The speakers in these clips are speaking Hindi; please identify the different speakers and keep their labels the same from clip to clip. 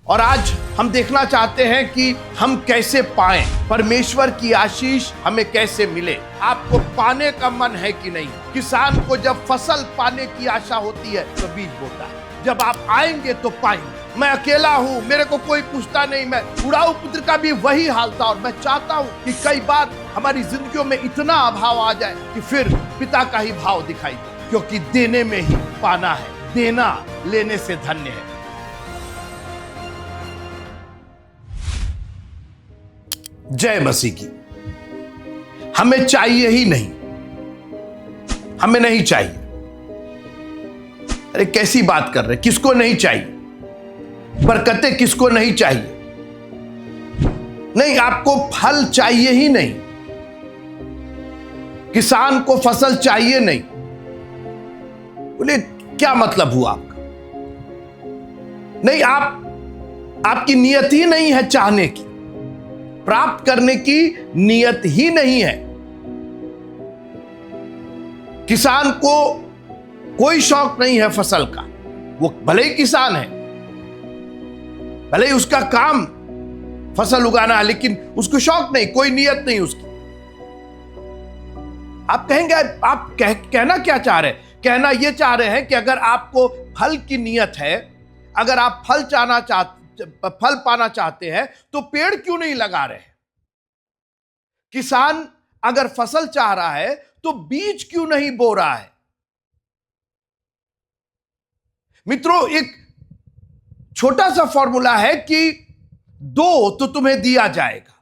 Speaker 1: और आज हम देखना चाहते हैं कि हम कैसे पाएं, परमेश्वर की आशीष हमें कैसे मिले। आपको पाने का मन है कि नहीं? किसान को जब फसल पाने की आशा होती है तो बीज बोता है। जब आप आएंगे तो पाएंगे। मैं अकेला हूं, मेरे को कोई पूछता नहीं। मैं उड़ाऊ पुत्र का भी वही हाल था और मैं चाहता हूं कि कई बार हमारी जिंदगियों में इतना अभाव आ जाए कि फिर पिता का ही भाव दिखाई दे, क्योंकि देने में ही पाना है। देना लेने से धन्य है। जय मसीह की। हमें चाहिए ही नहीं, हमें नहीं चाहिए। अरे कैसी बात कर रहे, किसको नहीं चाहिए? बरकतें किसको नहीं चाहिए? नहीं, आपको फल चाहिए ही नहीं। किसान को फसल चाहिए नहीं। बोले क्या मतलब हुआ आपका? नहीं, आपकी नियत ही नहीं है चाहने की, प्राप्त करने की नियत ही नहीं है। किसान को कोई शौक नहीं है फसल का। वो भले ही किसान है, भले ही उसका काम फसल उगाना है, लेकिन उसको शौक नहीं, कोई नियत नहीं उसकी। आप कहेंगे आप कहना क्या चाह रहे हैं? कहना यह चाह रहे हैं कि अगर आपको फल की नियत है, अगर आप फल पाना चाहते हैं तो पेड़ क्यों नहीं लगा रहे? किसान अगर फसल चाह रहा है तो बीज क्यों नहीं बो रहा है? मित्रों, एक छोटा सा फॉर्मूला है कि दो तो तुम्हें दिया जाएगा,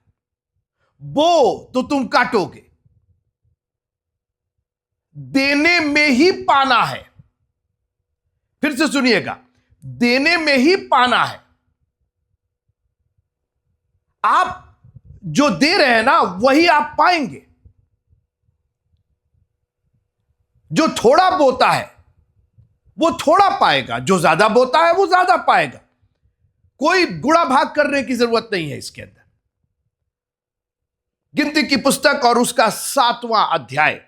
Speaker 1: बो तो तुम काटोगे। देने में ही पाना है। फिर से सुनिएगा, देने में ही पाना है। आप जो दे रहे हैं ना, वही आप पाएंगे। जो थोड़ा बोता है वो थोड़ा पाएगा, जो ज्यादा बोता है वो ज्यादा पाएगा। कोई गुणा भाग करने की जरूरत नहीं है इसके अंदर। गिनती की पुस्तक और उसका 7वां अध्याय।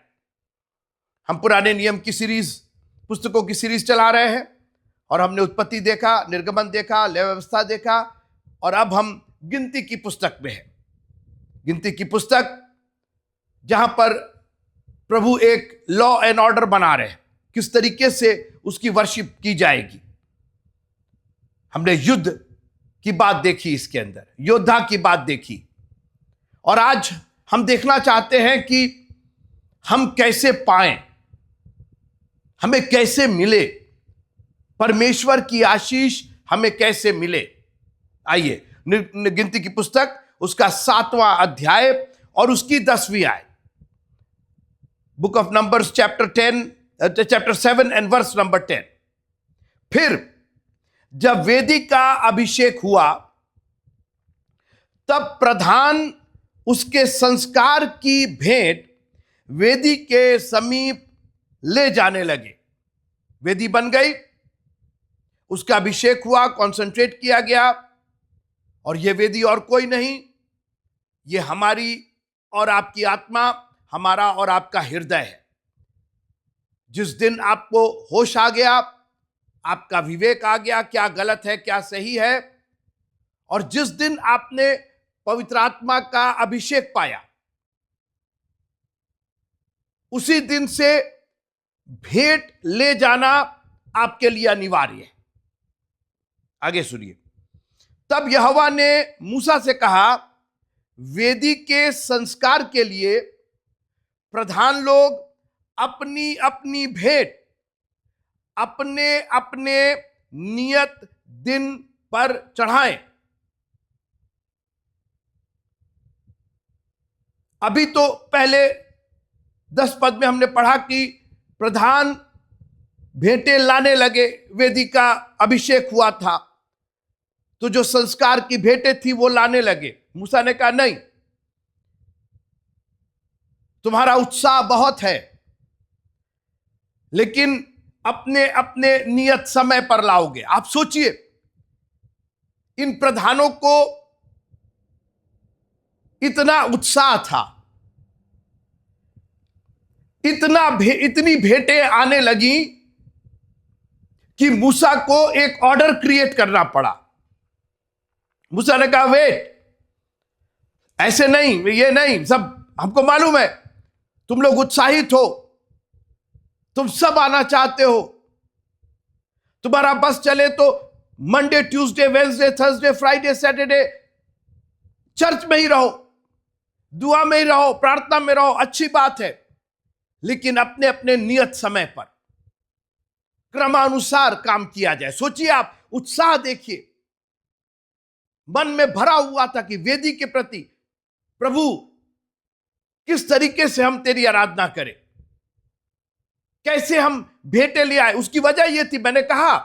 Speaker 1: हम पुराने नियम की सीरीज, पुस्तकों की सीरीज चला रहे हैं और हमने उत्पत्ति देखा, निर्गमन देखा, लय व्यवस्था देखा और अब हम गिनती की पुस्तक में है। गिनती की पुस्तक जहां पर प्रभु एक लॉ एंड ऑर्डर बना रहे हैं, किस तरीके से उसकी वर्शिप की जाएगी। हमने युद्ध की बात देखी, इसके अंदर योद्धा की बात देखी और आज हम देखना चाहते हैं कि हम कैसे पाएं, हमें कैसे मिले, परमेश्वर की आशीष हमें कैसे मिले। आइए, गिनती की पुस्तक उसका 7वां अध्याय और उसकी 10वीं आयत। Book of numbers chapter 7 and verse number 10। फिर जब वेदी का अभिषेक हुआ तब प्रधान उसके संस्कार की भेंट वेदी के समीप ले जाने लगे। वेदी बन गई, उसका अभिषेक हुआ, कॉन्सेंट्रेट किया गया और यह वेदी और कोई नहीं, यह हमारी और आपकी आत्मा, हमारा और आपका हृदय है। जिस दिन आपको होश आ गया, आपका विवेक आ गया, क्या गलत है क्या सही है, और जिस दिन आपने पवित्र आत्मा का अभिषेक पाया, उसी दिन से भेंट ले जाना आपके लिए अनिवार्य है। आगे सुनिए। तब यहोवा ने मूसा से कहा, वेदी के संस्कार के लिए प्रधान लोग अपनी अपनी भेंट अपने अपने नियत दिन पर चढ़ाएं। अभी तो पहले 10 पद में हमने पढ़ा कि प्रधान भेंटें लाने लगे, वेदी का अभिषेक हुआ था तो जो संस्कार की भेंटें थी वो लाने लगे। मूसा ने कहा, नहीं, तुम्हारा उत्साह बहुत है, लेकिन अपने अपने नियत समय पर लाओगे। आप सोचिए, इन प्रधानों को इतना उत्साह था, इतनी भेंटें आने लगी कि मूसा को एक ऑर्डर क्रिएट करना पड़ा मूसा ने कहा वेट, ऐसे नहीं, ये नहीं, सब हमको मालूम है तुम लोग उत्साहित हो, तुम सब आना चाहते हो, तुम्हारा बस चले तो Monday Tuesday Wednesday Thursday Friday Saturday church में ही रहो, दुआ में ही रहो, प्रार्थना में रहो, अच्छी बात है, लेकिन अपने अपने नियत समय पर क्रमानुसार काम किया जाए। सोचिए आप, उत्साह देखिए, मन में भरा हुआ था कि वेदी के प्रति प्रभु किस तरीके से हम तेरी आराधना करें, कैसे हम भेंटे ले आए। उसकी वजह यह थी, मैंने कहा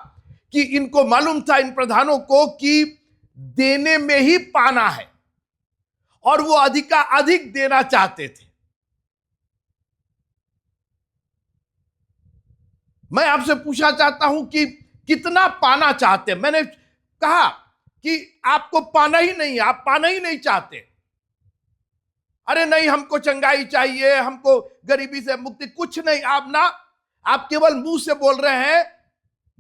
Speaker 1: कि इनको मालूम था, इन प्रधानों को, कि देने में ही पाना है, और वो अधिक देना चाहते थे। मैं आपसे पूछना चाहता हूं कि कितना पाना चाहते हैं। मैंने कहा कि आपको पाना ही नहीं, आप पाना ही नहीं चाहते। अरे नहीं, हमको चंगाई चाहिए, हमको गरीबी से मुक्ति, कुछ नहीं। आप केवल मुंह से बोल रहे हैं,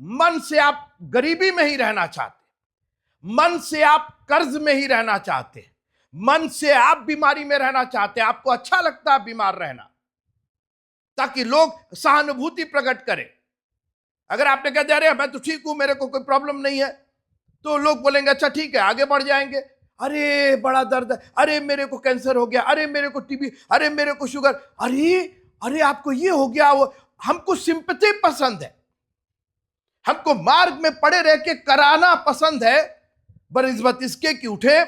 Speaker 1: मन से आप गरीबी में ही रहना चाहते, मन से आप कर्ज में ही रहना चाहते, मन से आप बीमारी में रहना चाहते। आपको अच्छा लगता है बीमार रहना, ताकि लोग सहानुभूति प्रकट करें। अगर आपने कह दिया अरे मैं तो ठीक हूं, मेरे को कोई प्रॉब्लम नहीं है, तो लोग बोलेंगे अच्छा ठीक है, आगे बढ़ जाएंगे। अरे बड़ा दर्द है, अरे मेरे को कैंसर हो गया, अरे मेरे को टीबी, अरे मेरे को शुगर, अरे आपको ये हो गया। वो हमको सिंपैथी पसंद है, हमको मार्ग में पड़े रह के कराना पसंद है, बनिस्बत इसके कि उठे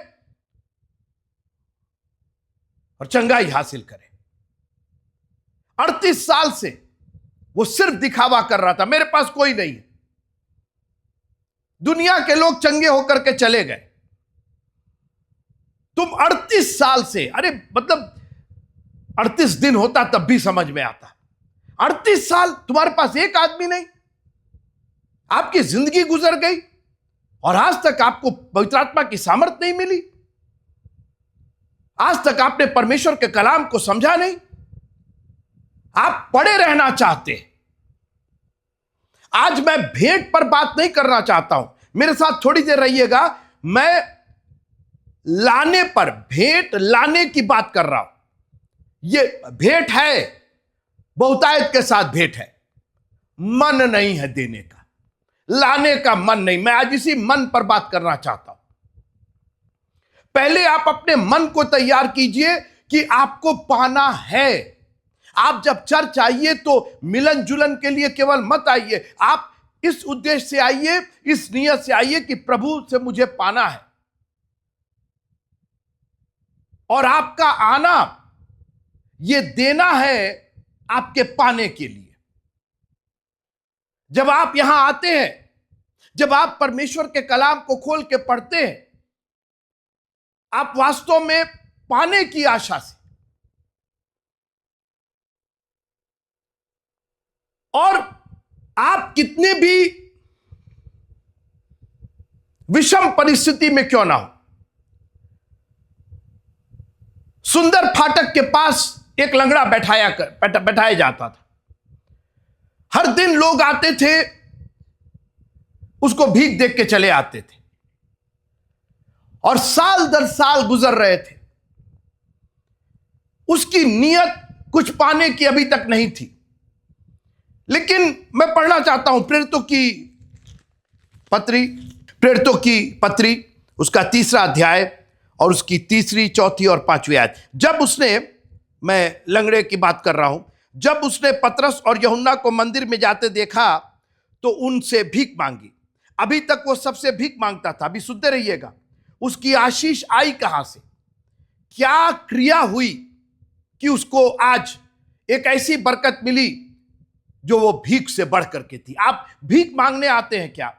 Speaker 1: और चंगाई हासिल करे। 38 साल से वो सिर्फ दिखावा कर रहा था, मेरे पास कोई नहीं है। दुनिया के लोग चंगे होकर के चले गए, तुम 38 साल से, अरे मतलब 38 दिन होता तब भी समझ में आता, 38 साल तुम्हारे पास एक आदमी नहीं, आपकी जिंदगी गुजर गई और आज तक आपको पवित्र आत्मा की सामर्थ नहीं मिली, आज तक आपने परमेश्वर के कलाम को समझा नहीं, आप पड़े रहना चाहते। आज मैं भेंट पर बात नहीं करना चाहता हूं, मेरे साथ थोड़ी देर रहिएगा। मैं लाने पर, भेंट लाने की बात कर रहा हूं। ये भेंट है, बहुतायत के साथ भेंट है, मन नहीं है देने का, लाने का मन नहीं। मैं आज इसी मन पर बात करना चाहता हूं। पहले आप अपने मन को तैयार कीजिए कि आपको पाना है। आप जब चर्च आइए तो मिलन जुलन के लिए केवल मत आइए, आप इस उद्देश्य से आइए, इस नियत से आइए कि प्रभु से मुझे पाना है। और आपका आना यह देना है आपके पाने के लिए। जब आप यहां आते हैं, जब आप परमेश्वर के कलाम को खोल के पढ़ते हैं, आप वास्तव में पाने की आशा से, और आप कितने भी विषम परिस्थिति में क्यों ना हो। सुंदर फाटक के पास एक लंगड़ा बैठाया जाता था, हर दिन लोग आते थे, उसको भीख देख के चले आते थे, और साल दर साल गुजर रहे थे। उसकी नियत कुछ पाने की अभी तक नहीं थी। लेकिन मैं पढ़ना चाहता हूं प्रेरितों की पत्री उसका 3रा अध्याय और उसकी 3री, 4थी और 5वीं आयत। जब उसने, मैं लंगड़े की बात कर रहा हूं, जब उसने पतरस और यूहन्ना को मंदिर में जाते देखा तो उनसे भीख मांगी। अभी तक वो सबसे भीख मांगता था। अभी सुनते रहिएगा, उसकी आशीष आई कहां से, क्या क्रिया हुई कि उसको आज एक ऐसी बरकत मिली जो वो भीख से बढ़ करके थी। आप भीख मांगने आते हैं क्या?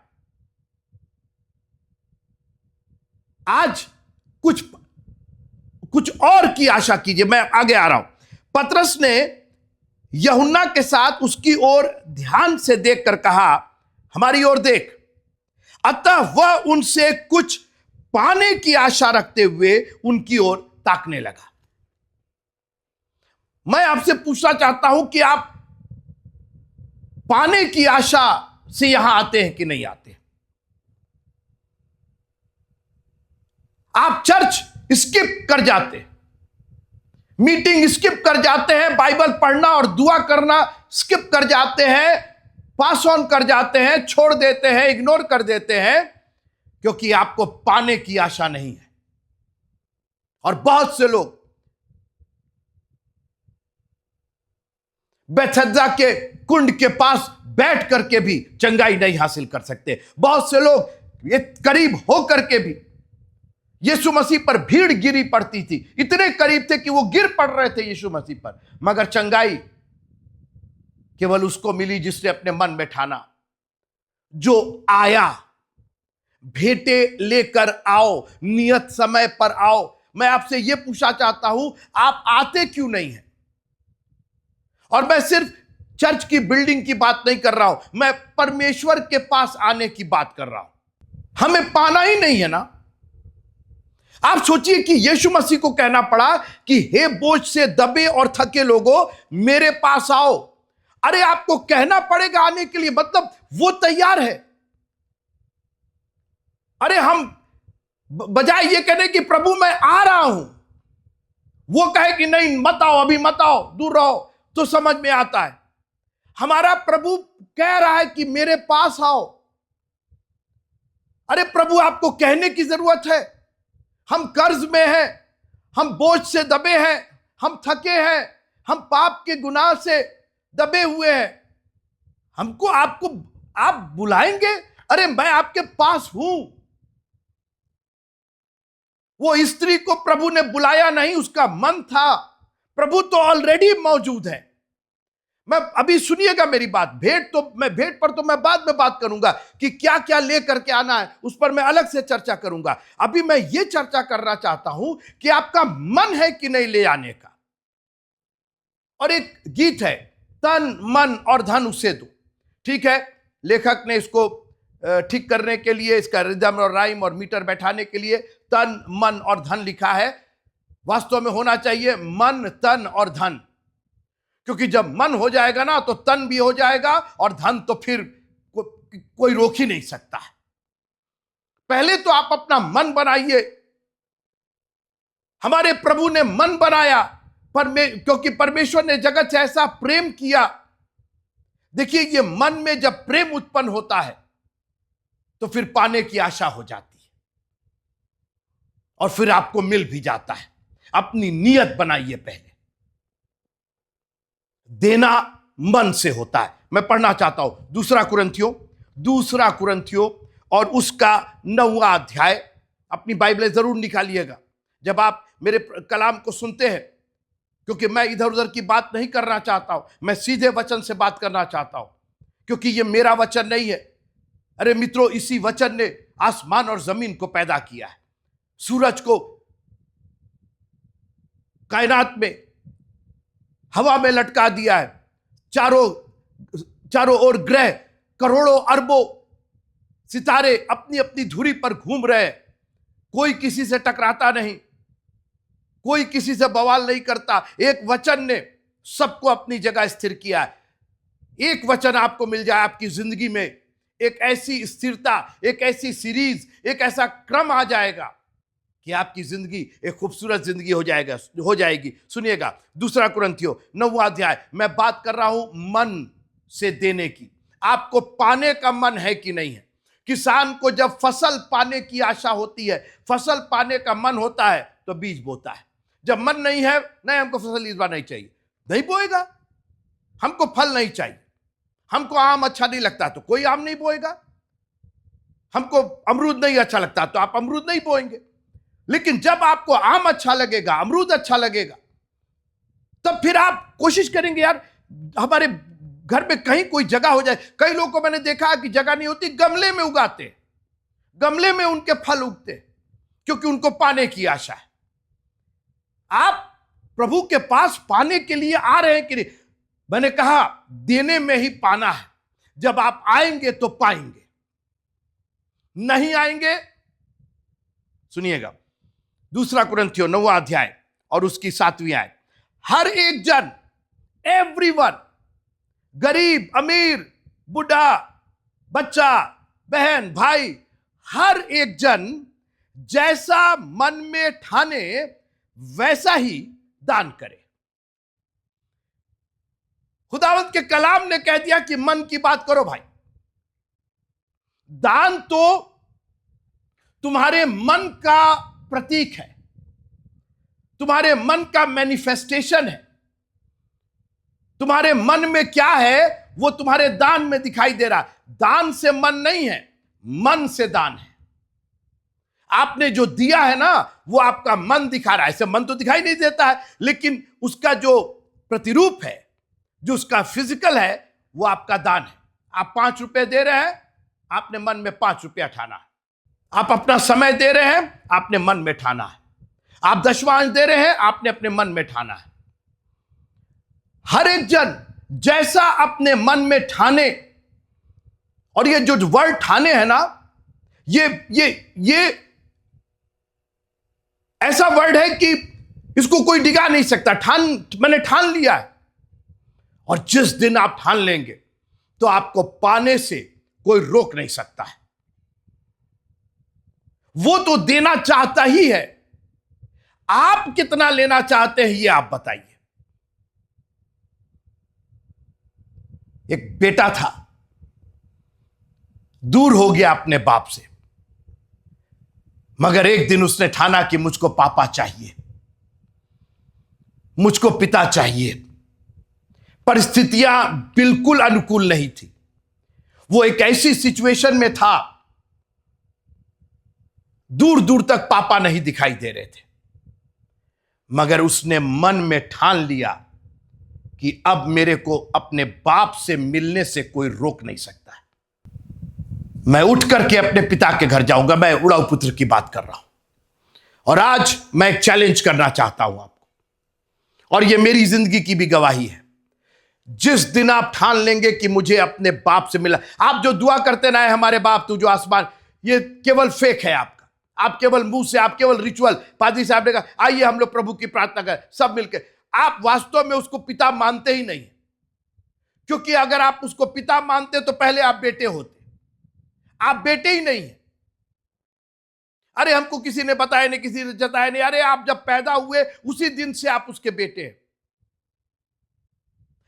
Speaker 1: आज कुछ और की आशा कीजिए। मैं आगे आ रहा हूं। पतरस ने यूहन्ना के साथ उसकी ओर ध्यान से देखकर कहा, हमारी ओर देख। अतः वह उनसे कुछ पाने की आशा रखते हुए उनकी ओर ताकने लगा। मैं आपसे पूछना चाहता हूं कि आप पाने की आशा से यहां आते हैं कि नहीं आते हैं? आप चर्च स्किप कर जाते हैं, मीटिंग स्किप कर जाते हैं, बाइबल पढ़ना और दुआ करना स्किप कर जाते हैं, पास ऑन कर जाते हैं, छोड़ देते हैं, इग्नोर कर देते हैं, क्योंकि आपको पाने की आशा नहीं है। और बहुत से लोग बेथेस्दा के कुंड के पास बैठ करके भी चंगाई नहीं हासिल कर सकते। बहुत से लोग ये करीब होकर के भी, यीशु मसीह पर भीड़ गिरी पड़ती थी, इतने करीब थे कि वो गिर पड़ रहे थे यीशु मसीह पर, मगर चंगाई केवल उसको मिली जिसने अपने मन में ठाना, जो आया। भेंटे लेकर आओ, नियत समय पर आओ। मैं आपसे यह पूछना चाहता हूं, आप आते क्यों नहीं हैं? और मैं सिर्फ चर्च की बिल्डिंग की बात नहीं कर रहा हूं, मैं परमेश्वर के पास आने की बात कर रहा हूं। हमें पाना ही नहीं है ना। आप सोचिए कि यीशु मसीह को कहना पड़ा कि हे बोझ से दबे और थके लोगों, मेरे पास आओ। अरे आपको कहना पड़ेगा आने के लिए, मतलब वो तैयार है। अरे हम बजाय ये कहने कि प्रभु मैं आ रहा हूं, वो कहे कि नहीं मत आओ, अभी मत आओ, दूर रहो, तो समझ में आता है। हमारा प्रभु कह रहा है कि मेरे पास आओ। अरे प्रभु आपको कहने की जरूरत है। हम कर्ज में हैं, हम बोझ से दबे हैं, हम थके हैं, हम पाप के गुनाह से दबे हुए हैं। हमको आपको आप बुलाएंगे? अरे मैं आपके पास हूं। वो स्त्री को प्रभु ने बुलाया नहीं, उसका मन था। प्रभु तो ऑलरेडी मौजूद है। मैं अभी सुनिएगा मेरी बात, भेंट पर तो मैं बाद में बात करूंगा कि क्या क्या लेकर के आना है, उस पर मैं अलग से चर्चा करूंगा। अभी मैं ये चर्चा करना चाहता हूं कि आपका मन है कि नहीं ले आने का। और एक गीत है, तन मन और धन उसे दो। ठीक है, लेखक ने इसको ठीक करने के लिए, इसका रिदम और राइम और मीटर बैठाने के लिए तन मन और धन लिखा है। वास्तव में होना चाहिए मन तन और धन, क्योंकि जब मन हो जाएगा ना तो तन भी हो जाएगा और धन तो फिर कोई रोक ही नहीं सकता है। पहले तो आप अपना मन बनाइए। हमारे प्रभु ने मन बनाया क्योंकि परमेश्वर ने जगत से ऐसा प्रेम किया। देखिए, ये मन में जब प्रेम उत्पन्न होता है तो फिर पाने की आशा हो जाती है और फिर आपको मिल भी जाता है। अपनी नियत बनाइए। पहले देना मन से होता है। मैं पढ़ना चाहता हूं दूसरा कुरिन्थियों और उसका 9वां अध्याय। अपनी बाइबलें जरूर निकालिएगा जब आप मेरे कलाम को सुनते हैं, क्योंकि मैं इधर उधर की बात नहीं करना चाहता हूं। मैं सीधे वचन से बात करना चाहता हूं, क्योंकि यह मेरा वचन नहीं है। अरे मित्रों, इसी वचन ने आसमान और जमीन को पैदा किया है, सूरज को कायनात में हवा में लटका दिया है, चारों ओर ग्रह, करोड़ों अरबों सितारे अपनी अपनी धुरी पर घूम रहे हैं। कोई किसी से टकराता नहीं, कोई किसी से बवाल नहीं करता। एक वचन ने सबको अपनी जगह स्थिर किया है। एक वचन आपको मिल जाए, आपकी जिंदगी में एक ऐसी स्थिरता, एक ऐसी सीरीज, एक ऐसा क्रम आ जाएगा कि आपकी जिंदगी एक खूबसूरत जिंदगी हो जाएगी। सुनिएगा, दूसरा कुरिन्थियों 9वां अध्याय। मैं बात कर रहा हूं मन से देने की। आपको पाने का मन है कि नहीं है? किसान को जब फसल पाने की आशा होती है, फसल पाने का मन होता है तो बीज बोता है। जब मन नहीं है, नहीं हमको फसल इस बार नहीं चाहिए, नहीं बोएगा। हमको फल नहीं चाहिए, हमको आम अच्छा नहीं लगता तो कोई आम नहीं बोएगा, हमको अमरूद नहीं अच्छा लगता तो आप अमरूद नहीं बोएंगे। लेकिन जब आपको आम अच्छा लगेगा, अमरूद अच्छा लगेगा, तब फिर आप कोशिश करेंगे, यार हमारे घर में कहीं कोई जगह हो जाए। कई लोगों को मैंने देखा कि जगह नहीं होती, गमले में उगाते, गमले में उनके फल उगते, क्योंकि उनको पाने की आशा है। आप प्रभु के पास पाने के लिए आ रहे हैं कि नहीं? मैंने कहा देने में ही पाना है। जब आप आएंगे तो पाएंगे, नहीं आएंगे। सुनिएगा, दूसरा कुरिन्थियों 9वां अध्याय और उसकी 7वीं आयत। हर एक जन, एवरीवन, गरीब, अमीर, बुढ़ा, बच्चा, बहन, भाई, हर एक जन जैसा मन में ठाने वैसा ही दान करे। खुदावंत के कलाम ने कह दिया कि मन की बात करो भाई। दान तो तुम्हारे मन का प्रतीक है, तुम्हारे मन का मैनिफेस्टेशन है। तुम्हारे मन में क्या है वो तुम्हारे दान में दिखाई दे रहा है। दान से मन नहीं है, मन से दान है। आपने जो दिया है ना वो आपका मन दिखा रहा है। ऐसे मन तो दिखाई नहीं देता है, लेकिन उसका जो प्रतिरूप है, जो उसका फिजिकल है, वो आपका दान है। आप 5 रुपए दे रहे हैं, आपने मन में 5 रुपया ठाना है। आप अपना समय दे रहे हैं, आपने मन में ठाना है। आप दशमांश दे रहे हैं, आपने अपने मन में ठाना है। हर एक जन जैसा अपने मन में ठाने, और ये जो वर्ड ठाने है ना, ये ऐसा वर्ड है कि इसको कोई डिगा नहीं सकता। मैंने ठान लिया है, और जिस दिन आप ठान लेंगे तो आपको पाने से कोई रोक नहीं सकता है। वो तो देना चाहता ही है। आप कितना लेना चाहते हैं ये आप बताइए। एक बेटा था, दूर हो गया अपने बाप से, मगर एक दिन उसने ठाना कि मुझको पापा चाहिए, मुझको पिता चाहिए। परिस्थितियां बिल्कुल अनुकूल नहीं थी। वो एक ऐसी सिचुएशन में था, दूर दूर तक पापा नहीं दिखाई दे रहे थे, मगर उसने मन में ठान लिया कि अब मेरे को अपने बाप से मिलने से कोई रोक नहीं सकता है। मैं उठ करके अपने पिता के घर जाऊंगा। मैं उड़ाऊ पुत्र की बात कर रहा हूं, और आज मैं एक चैलेंज करना चाहता हूं आपको, और यह मेरी जिंदगी की भी गवाही है। जिस दिन आप ठान लेंगे कि मुझे अपने बाप से मिला, आप जो दुआ करते ना, हमारे बाप तू जो आसमान, ये केवल फेक है आपका। आप केवल मुंह से, आप केवल रिचुअल। पादरी साहब ने कहा आइए हम लोग प्रभु की प्रार्थना करें सब मिलकर। आप वास्तव में उसको पिता मानते ही नहीं, क्योंकि अगर आप उसको पिता मानते तो पहले आप बेटे होते। आप बेटे ही नहीं है। अरे हमको किसी ने बताया नहीं, किसी ने जताया नहीं। अरे आप जब पैदा हुए उसी दिन से आप उसके बेटे हैं।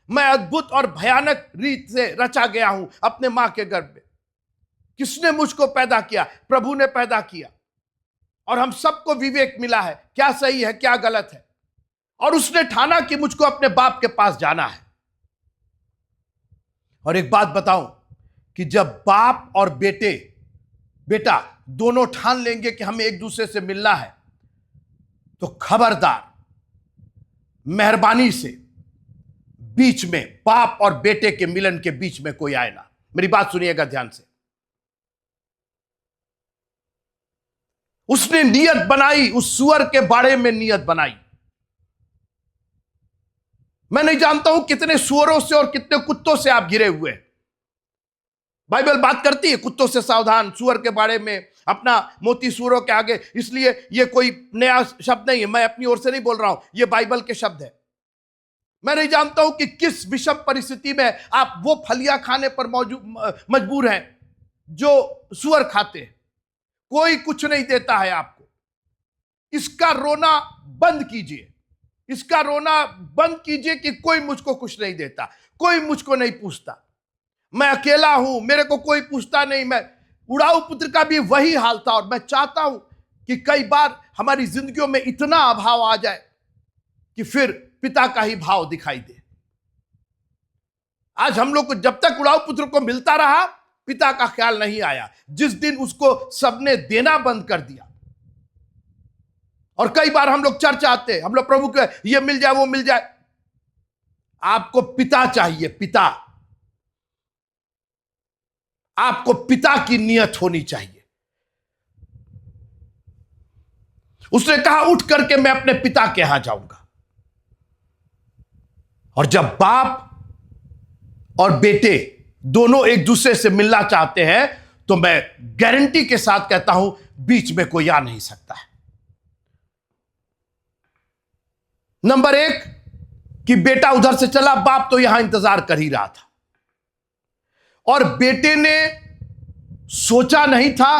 Speaker 1: मैं अद्भुत और भयानक रीत से रचा गया हूं अपने मां के गर्भ में। किसने मुझको पैदा किया? प्रभु ने पैदा किया। और हम सबको विवेक मिला है, क्या सही है क्या गलत है। और उसने ठाना कि मुझको अपने बाप के पास जाना है। और एक बात बताऊं कि जब बाप और बेटा दोनों ठान लेंगे कि हमें एक दूसरे से मिलना है, तो खबरदार, मेहरबानी से बीच में, बाप और बेटे के मिलन के बीच में कोई आए ना। मेरी बात सुनिएगा ध्यान से। उसने नियत बनाई, उस सुअर के बाड़े में नियत बनाई। मैं नहीं जानता हूं कितने सुअरों से और कितने कुत्तों से आप घिरे हुए हैं। बाइबल बात करती है कुत्तों से सावधान, सुअर के बाड़े में अपना मोती सुअरों के आगे। इसलिए ये कोई नया शब्द नहीं है, मैं अपनी ओर से नहीं बोल रहा हूं, ये बाइबल के शब्द है। मैं नहीं जानता हूं कि किस विषम परिस्थिति में आप वो फलियां खाने पर मजबूर हैं जो सुअर खाते हैं। कोई कुछ नहीं देता है आपको। इसका रोना बंद कीजिए, इसका रोना बंद कीजिए कि कोई मुझको कुछ नहीं देता, कोई मुझको नहीं पूछता, मैं अकेला हूं, मेरे को कोई पूछता नहीं। मैं उड़ाऊ पुत्र का भी वही हाल था। और मैं चाहता हूं कि कई बार हमारी जिंदगियों में इतना अभाव आ जाए कि फिर पिता का ही भाव दिखाई दे। आज हम लोग को जब तक उड़ाऊ पुत्र को मिलता रहा, पिता का ख्याल नहीं आया। जिस दिन उसको सबने देना बंद कर दिया, और कई बार हम लोग चर्च आते, हम लोग प्रभु के ये मिल जाए वो मिल जाए। आपको पिता चाहिए, पिता। आपको पिता की नियत होनी चाहिए। उसने कहा उठ करके मैं अपने पिता के यहां जाऊंगा। और जब बाप और बेटे दोनों एक दूसरे से मिलना चाहते हैं, तो मैं गारंटी के साथ कहता हूं बीच में कोई आ नहीं सकता है। नंबर 1 कि बेटा उधर से चला, बाप तो यहां इंतजार कर ही रहा था। और बेटे ने सोचा नहीं था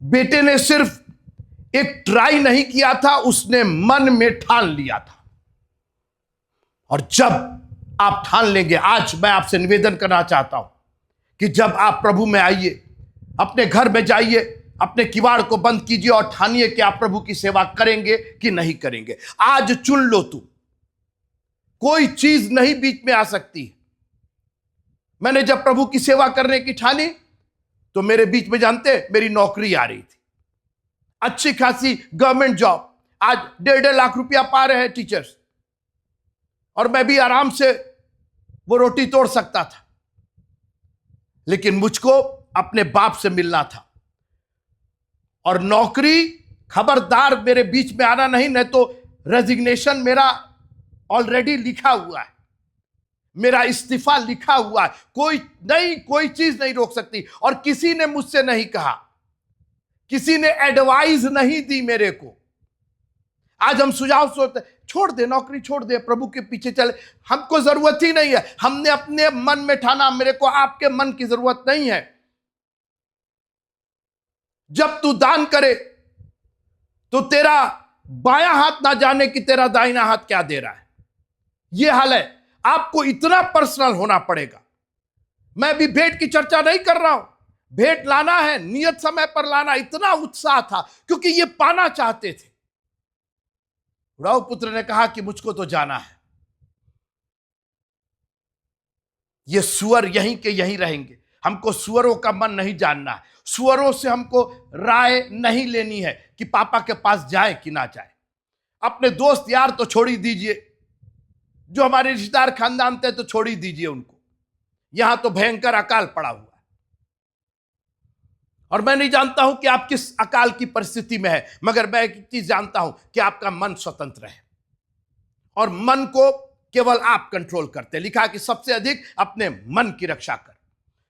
Speaker 1: बेटे ने सिर्फ एक ट्राई नहीं किया था, उसने मन में ठान लिया था। और जब आप ठान लेंगे, आज मैं आपसे निवेदन करना चाहता हूं कि जब आप प्रभु में आइए, अपने घर में जाइए, अपने किवाड़ को बंद कीजिए और ठानिए कि आप प्रभु की सेवा करेंगे कि नहीं करेंगे। आज चुन लो तुम, कोई चीज नहीं बीच में आ सकती। मैंने जब प्रभु की सेवा करने की ठानी तो मेरे बीच में, जानते, मेरी नौकरी आ रही थी, अच्छी खासी गवर्नमेंट जॉब। आज 1.5 लाख रुपया पा रहे हैं टीचर्स, और मैं भी आराम से वो रोटी तोड़ सकता था। लेकिन मुझको अपने बाप से मिलना था, और नौकरी, खबरदार मेरे बीच में आना नहीं तो रेजिग्नेशन मेरा ऑलरेडी लिखा हुआ है, मेरा इस्तीफा लिखा हुआ है। कोई चीज नहीं रोक सकती। और किसी ने मुझसे नहीं कहा, किसी ने एडवाइस नहीं दी मेरे को। आज हम सुझाव सोचते, छोड़ दे नौकरी, छोड़ दे, प्रभु के पीछे चले। हमको जरूरत ही नहीं है। हमने अपने मन में ठाना, मेरे को आपके मन की जरूरत नहीं है। जब तू दान करे तो तेरा बायां हाथ ना जाने कि तेरा दाहिना हाथ क्या दे रहा है। यह हाल है। आपको इतना पर्सनल होना पड़ेगा। मैं भी भेंट की चर्चा नहीं कर रहा हूं। भेंट लाना है, नियत समय पर लाना। इतना उत्साह था क्योंकि ये पाना चाहते थे। राव पुत्र ने कहा कि मुझको तो जाना है। ये सुअर यहीं के यहीं रहेंगे। हमको सुअरों का मन नहीं जानना है। सुअरों से हमको राय नहीं लेनी है कि पापा के पास जाए कि ना जाए। अपने दोस्त यार तो छोड़ ही दीजिए, जो हमारे रिश्तेदार खानदान थे तो छोड़ ही दीजिए उनको। यहां तो भयंकर अकाल पड़ा हुआ है, और मैं नहीं जानता हूं कि आप किस अकाल की परिस्थिति में है, मगर मैं एक चीज जानता हूं कि आपका मन स्वतंत्र है, और मन को केवल आप कंट्रोल करते। लिखा कि सबसे अधिक अपने मन की रक्षा कर,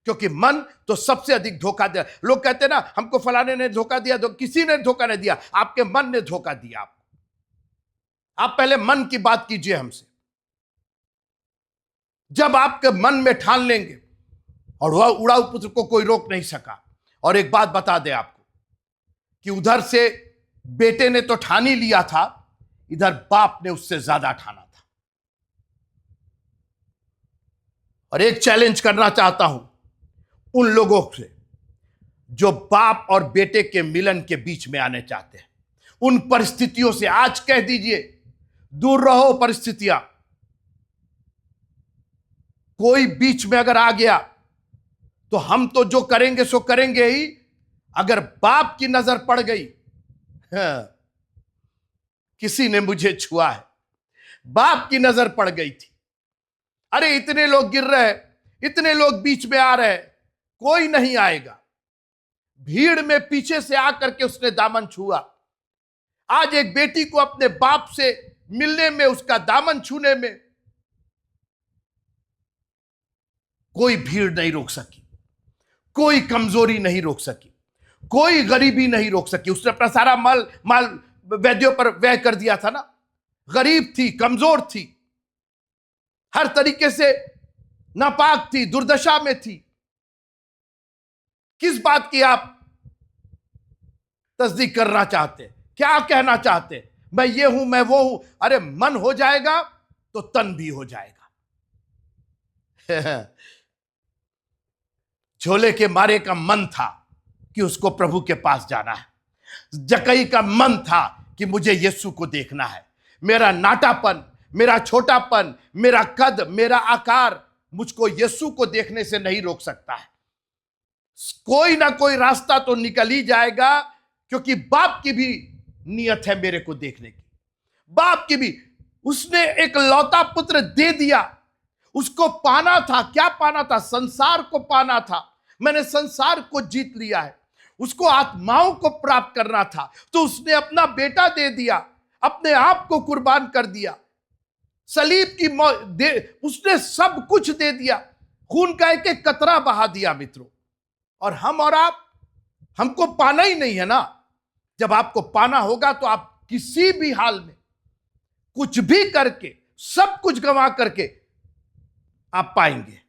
Speaker 1: क्योंकि मन तो सबसे अधिक धोखा दे। लोग कहते हैं ना, हमको फलाने ने धोखा दिया। तो किसी ने धोखा नहीं दिया, आपके मन ने धोखा दिया आपको। आप पहले मन की बात कीजिए हमसे। जब आपके मन में ठान लेंगे, और वह उड़ाऊ पुत्र को कोई रोक नहीं सका। और एक बात बता दे आपको कि उधर से बेटे ने तो ठान ही लिया था, इधर बाप ने उससे ज्यादा ठाना था। और एक चैलेंज करना चाहता हूं उन लोगों से जो बाप और बेटे के मिलन के बीच में आने चाहते हैं। उन परिस्थितियों से आज कह दीजिए, दूर रहो परिस्थितियां। कोई बीच में अगर आ गया तो हम तो जो करेंगे सो करेंगे ही। अगर बाप की नजर पड़ गई, किसी ने मुझे छुआ है, बाप की नजर पड़ गई थी। अरे इतने लोग गिर रहे हैं, इतने लोग बीच में आ रहे हैं, कोई नहीं आएगा। भीड़ में पीछे से आकर के उसने दामन छुआ। आज एक बेटी को अपने बाप से मिलने में, उसका दामन छूने में कोई भीड़ नहीं रोक सकी, कोई कमजोरी नहीं रोक सकी, कोई गरीबी नहीं रोक सकी। उसने अपना सारा माल वैद्यों पर व्यय कर दिया था ना। गरीब थी, कमजोर थी, हर तरीके से नापाक थी, दुर्दशा में थी। किस बात की आप तस्दीक करना चाहते? क्या कहना चाहते? मैं ये हूं, मैं वो हूं। अरे मन हो जाएगा तो तन भी हो जाएगा। झोले के मारे का मन था कि उसको प्रभु के पास जाना है। जकई का मन था कि मुझे यीशु को देखना है। मेरा नाटापन, मेरा छोटापन, मेरा कद, मेरा आकार मुझको यीशु को देखने से नहीं रोक सकता है। कोई ना कोई रास्ता तो निकल ही जाएगा, क्योंकि बाप की भी नियत है मेरे को देखने की। बाप की भी। उसने एक लौता पुत्र दे दिया, उसको पाना था। क्या पाना था? संसार को पाना था। मैंने संसार को जीत लिया है, उसको आत्माओं को प्राप्त करना था। तो उसने अपना बेटा दे दिया, अपने आप को कुर्बान कर दिया, सलीब की उसने सब कुछ दे दिया, खून का एक एक कतरा बहा दिया मित्रों। और हम और आप, हमको पाना ही नहीं है ना। जब आपको पाना होगा तो आप किसी भी हाल में, कुछ भी करके, सब कुछ गंवा करके आप पाएंगे,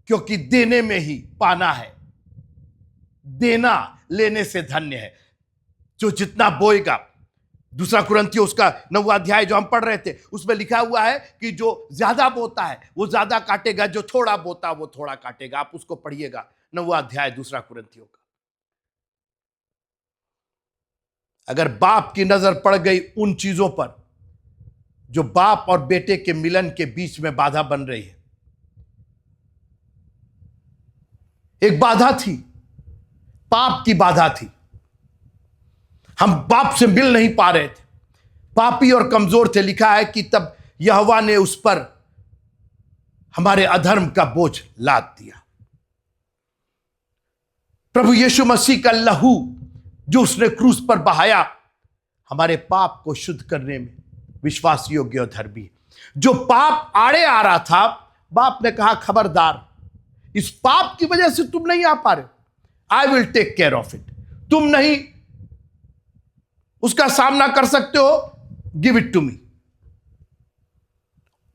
Speaker 1: क्योंकि देने में ही पाना है। देना लेने से धन्य है। जो जितना बोएगा, दूसरा कुरिन्थियों उसका 9वां अध्याय जो हम पढ़ रहे थे, उसमें लिखा हुआ है कि जो ज्यादा बोता है वो ज्यादा काटेगा, जो थोड़ा बोता है वो थोड़ा काटेगा। आप उसको पढ़िएगा, 9वां अध्याय दूसरा कुरिन्थियों का। अगर बाप की नजर पड़ गई उन चीजों पर जो बाप और बेटे के मिलन के बीच में बाधा बन रही है, एक बाधा थी, पाप की बाधा थी। हम बाप से मिल नहीं पा रहे थे, पापी और कमजोर थे। लिखा है कि तब यहोवा ने उस पर हमारे अधर्म का बोझ लाद दिया। प्रभु यीशु मसीह का लहू जो उसने क्रूस पर बहाया, हमारे पाप को शुद्ध करने में विश्वास योग्य और धर्मी है। जो पाप आड़े आ रहा था, बाप ने कहा खबरदार, इस पाप की वजह से तुम नहीं आ पा रहे, I will take care of it. तुम नहीं उसका सामना कर सकते हो, गिव इट टू मी।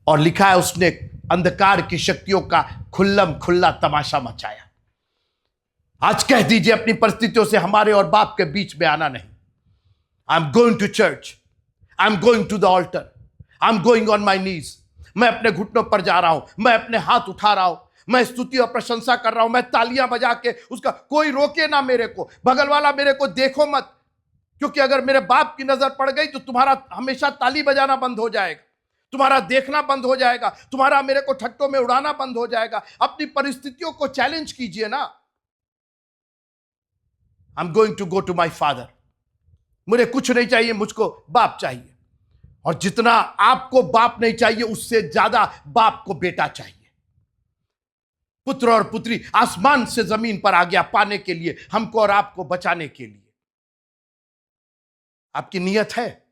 Speaker 1: और लिखा है उसने अंधकार की शक्तियों का खुल्लम खुल्ला तमाशा मचाया। आज कह दीजिए अपनी परिस्थितियों से हमारे और बाप के बीच में आना नहीं। I am going to church, I am going to the altar, I am going on my knees. मैं अपने घुटनों पर जा रहा हूं, मैं अपने हाथ उठा रहा हूं, मैं स्तुति और प्रशंसा कर रहा हूं, मैं तालियां बजा के उसका, कोई रोके ना मेरे को। बगल वाला मेरे को देखो मत, क्योंकि अगर मेरे बाप की नजर पड़ गई तो तुम्हारा हमेशा ताली बजाना बंद हो जाएगा, तुम्हारा देखना बंद हो जाएगा, तुम्हारा मेरे को ठट्टों में उड़ाना बंद हो जाएगा। अपनी परिस्थितियों को चैलेंज कीजिए ना। I am going to go to my father. मुझे कुछ नहीं चाहिए, मुझको बाप चाहिए। और जितना आपको बाप नहीं चाहिए, उससे ज्यादा बाप को बेटा चाहिए। पुत्र और पुत्री आसमान से जमीन पर आ गया पाने के लिए, हमको और आपको बचाने के लिए। आपकी नीयत है,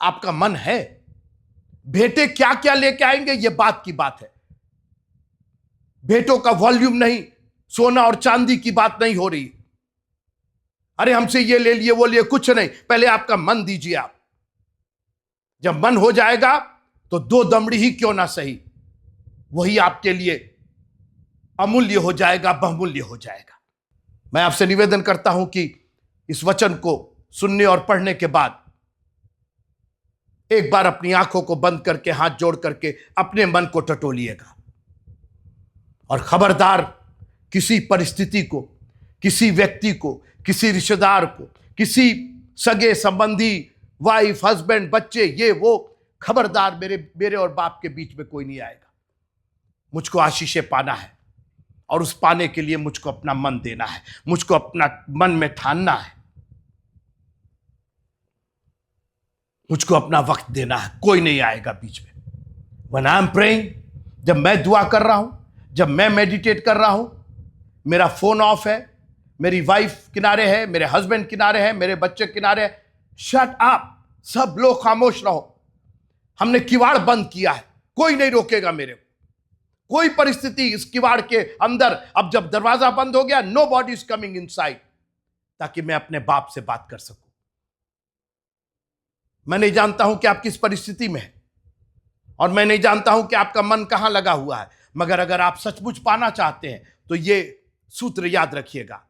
Speaker 1: आपका मन है। बेटे क्या क्या लेके आएंगे, यह बात की बात है। बेटों का वॉल्यूम नहीं, सोना और चांदी की बात नहीं हो रही। अरे हमसे ये ले लिए वो लिए, कुछ नहीं। पहले आपका मन दीजिए आप। जब मन हो जाएगा तो 2 दमड़ी ही क्यों ना सही, वही आपके लिए अमूल्य हो जाएगा, बहुमूल्य हो जाएगा। मैं आपसे निवेदन करता हूं कि इस वचन को सुनने और पढ़ने के बाद एक बार अपनी आंखों को बंद करके, हाथ जोड़ करके अपने मन को टटोलिएगा। और खबरदार, किसी परिस्थिति को, किसी व्यक्ति को, किसी रिश्तेदार को, किसी सगे संबंधी, वाइफ, हस्बैंड, बच्चे, ये वो, खबरदार, मेरे और बाप के बीच में कोई नहीं आएगा। मुझको आशीषें पाना है, और उस पाने के लिए मुझको अपना मन देना है, मुझको अपना मन में ठानना है, मुझको अपना वक्त देना है। कोई नहीं आएगा बीच में। When I am praying, जब मैं दुआ कर रहा हूं, जब मैं मेडिटेट कर रहा हूं, मेरा फोन ऑफ है, मेरी वाइफ किनारे है, मेरे हस्बैंड किनारे है, मेरे बच्चे किनारे है। शट अप, सब लोग खामोश रहो। हमने किवाड़ बंद किया है, कोई नहीं रोकेगा मेरे को। कोई परिस्थिति इस किवाड़ के अंदर, अब जब दरवाजा बंद हो गया, nobody is coming inside, ताकि मैं अपने बाप से बात कर सकूं। मैं नहीं जानता हूं कि आप किस परिस्थिति में हैं, और मैं नहीं जानता हूं कि आपका मन कहां लगा हुआ है, मगर अगर आप सचमुच पाना चाहते हैं तो ये सूत्र याद रखिएगा,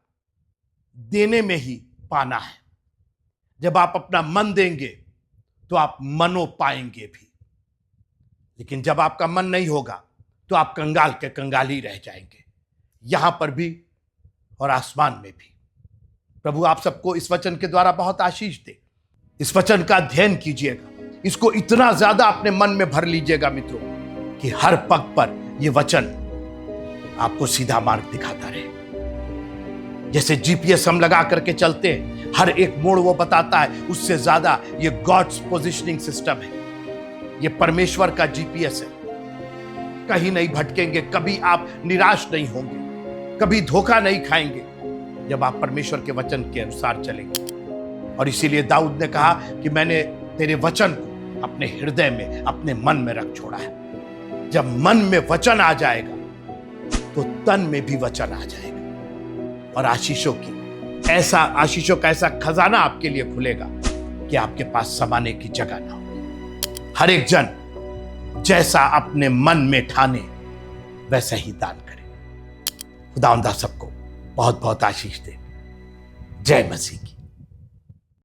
Speaker 1: देने में ही पाना है। जब आप अपना मन देंगे तो आप मनो पाएंगे भी, लेकिन जब आपका मन नहीं होगा तो आप कंगाल के कंगाल ही रह जाएंगे, यहां पर भी और आसमान में भी। प्रभु आप सबको इस वचन के द्वारा बहुत आशीष दे। इस वचन का अध्ययन कीजिएगा, इसको इतना ज्यादा अपने मन में भर लीजिएगा मित्रों, कि हर पग पर यह वचन आपको सीधा मार्ग दिखाता रहे। जैसे जीपीएस हम लगा करके चलते हैं, हर एक मोड़ वो बताता है, उससे ज्यादा ये गॉड्स पोजिशनिंग सिस्टम है, ये परमेश्वर का जीपीएस है। कहीं नहीं भटकेंगे, कभी आप निराश नहीं होंगे, कभी धोखा नहीं खाएंगे, जब आप परमेश्वर के वचन के अनुसार चलेंगे। और इसीलिए दाऊद ने कहा कि मैंने तेरे वचन को अपने हृदय में, अपने मन में रख छोड़ा है। जब मन में वचन आ जाएगा तो तन में भी वचन आ जाएगा, और आशीषों का ऐसा खजाना आपके लिए खुलेगा कि आपके पास समाने की जगह ना हो। हर एक जन जैसा अपने मन में ठाने वैसा ही दान करे। खुदावंद सबको बहुत बहुत आशीष दे। जय मसीह की।